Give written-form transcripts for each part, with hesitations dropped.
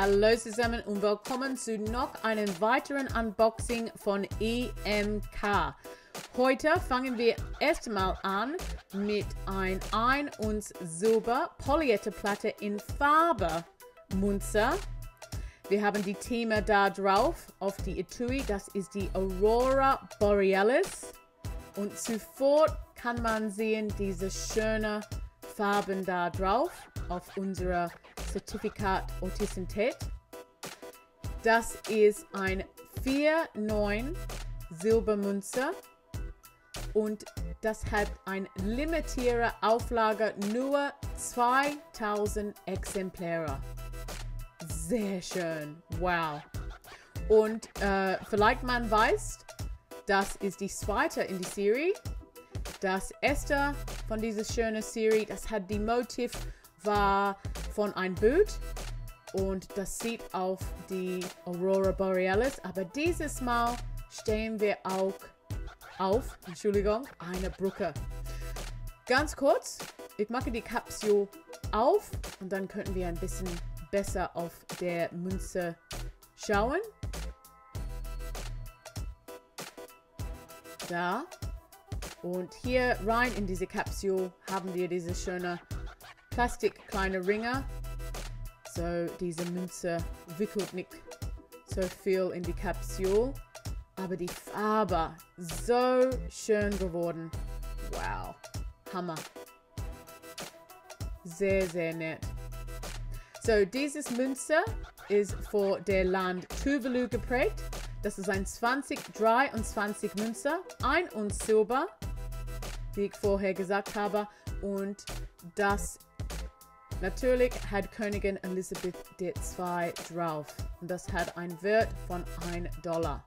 Hallo zusammen und willkommen zu noch einem weiteren Unboxing von EMK. Heute fangen wir erstmal an mit ein Uns Silber Polierte Platte in Farbe Münze. Wir haben die Thema da drauf auf die Etui, das ist die Aurora Borealis. Und sofort kann man sehen diese schönen Farben da drauf auf unserer Zertifikat Authentizität. Das ist ein 4,9 Silbermünze und das hat eine limitierte Auflage, nur 2000 Exemplare. Sehr schön, wow. Und vielleicht man weiß, das ist die zweite in die Serie. Das erste von dieser schönen Serie, das hat die Motiv war von einem Boot und das sieht auf die Aurora Borealis, aber dieses Mal stehen wir auch auf, Entschuldigung, eine Brücke. Ganz kurz, ich mache die Kapsel auf und dann könnten wir ein bisschen besser auf der Münze schauen. Da. Und hier rein in diese Kapsel haben wir diese schöne Plastik kleine Ringe. So, diese Münze wickelt nicht so viel in die Kapsel. Aber die Farbe, so schön geworden. Wow, Hammer. Sehr, sehr nett. So, dieses Münze ist für der Land Tuvalu geprägt. Das ist ein 2023 Münze, ein Uns Silber, wie ich vorher gesagt habe. Und das natürlich hat Königin Elisabeth II drauf. Und das hat einen Wert von $1.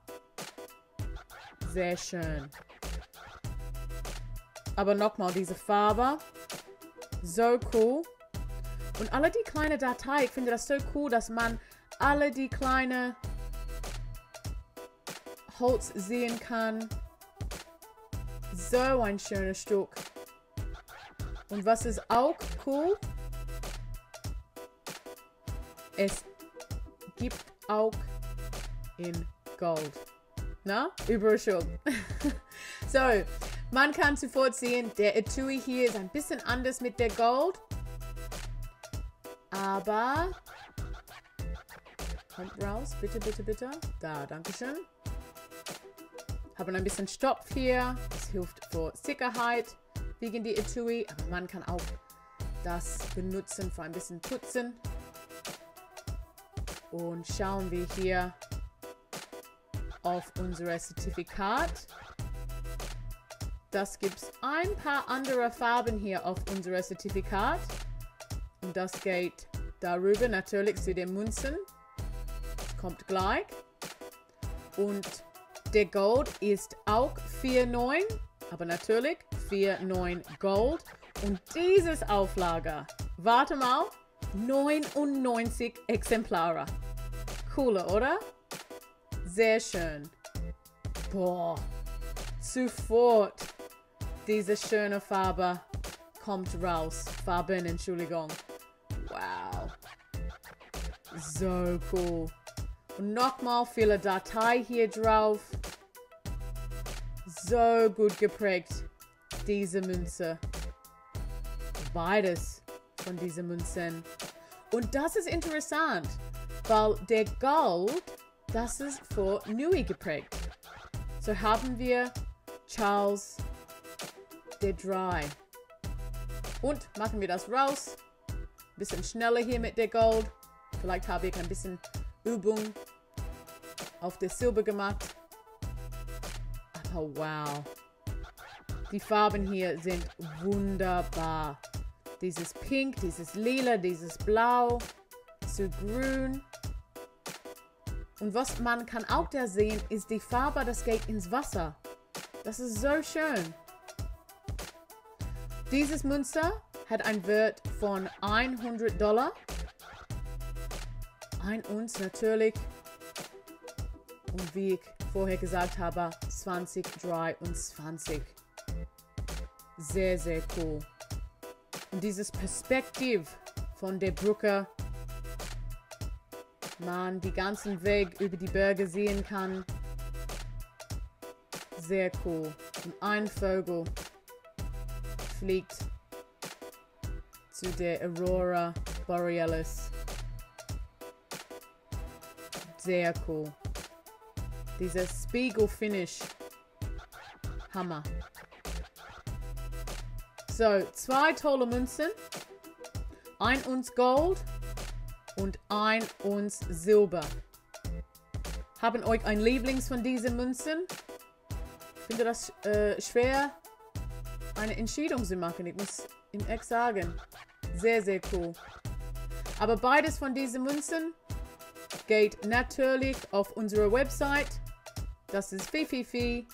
Sehr schön. Aber nochmal, diese Farbe, so cool. Und alle die kleinen Dateien, ich finde das so cool, dass man alle die kleinen Holz sehen kann. So ein schönes Stück. Und was ist auch cool? Es gibt auch in Gold. Na? Überall schon. So, man kann sofort sehen, der Etui hier ist ein bisschen anders mit der Gold. Aber kommt raus, bitte, bitte, bitte. Da, danke schön. Haben ein bisschen Stopf hier. Das hilft für Sicherheit wegen die Etui. Aber man kann auch das benutzen für ein bisschen Putzen. Und schauen wir hier auf unser Zertifikat. Das gibt es ein paar andere Farben hier auf unser Zertifikat. Und das geht darüber natürlich zu den Münzen. Das kommt gleich. Und der Gold ist auch 4,9, aber natürlich 4,9 Gold. Und dieses Auflage, warte mal, 99 Exemplare. Cooler, oder? Sehr schön. Boah, sofort diese schöne Farbe kommt raus. Farben, Entschuldigung. Wow. So cool. Und nochmal viele Dateien hier drauf. So gut geprägt, diese Münze. Beides von diesen Münzen. Und das ist interessant, weil der Gold, das ist für Nui geprägt. So haben wir Charles III. Und machen wir das raus. Bisschen schneller hier mit der Gold. Vielleicht habe ich ein bisschen Übung auf der Silber gemacht. Aber wow. Die Farben hier sind wunderbar. Dieses Pink, dieses Lila, dieses Blau, so grün. Und was man kann auch da sehen, ist die Farbe, das geht ins Wasser. Das ist so schön. Dieses Münze hat einen Wert von $100. Ein Uns natürlich. Und wie ich vorher gesagt habe, 2023. Sehr, sehr cool. Und dieses Perspektiv von der Brücke man die ganzen Weg über die Berge sehen kann. Sehr cool. Und ein Vogel fliegt zu der Aurora Borealis. Sehr cool. Dieser Spiegel-Finish. Hammer. So, 2 tolle Münzen. 1 Unz Gold und 1 Unz Silber. Haben euch ein Lieblings von diesen Münzen? Ich finde das schwer, eine Entscheidung zu machen. Ich muss ihm echt sagen. Sehr, sehr cool. Aber beides von diesen Münzen geht natürlich auf unsere Website. Das ist www.emk.com.